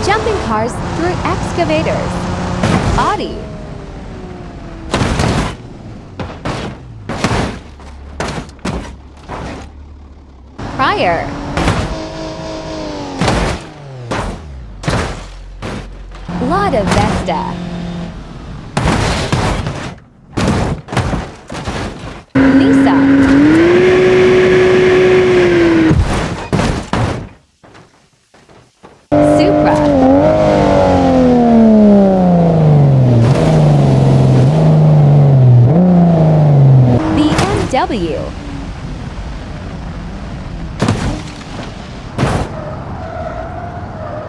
Jumping cars through excavators. Audi. Prior. Lada Vesta. Nissan. Supra. BMW.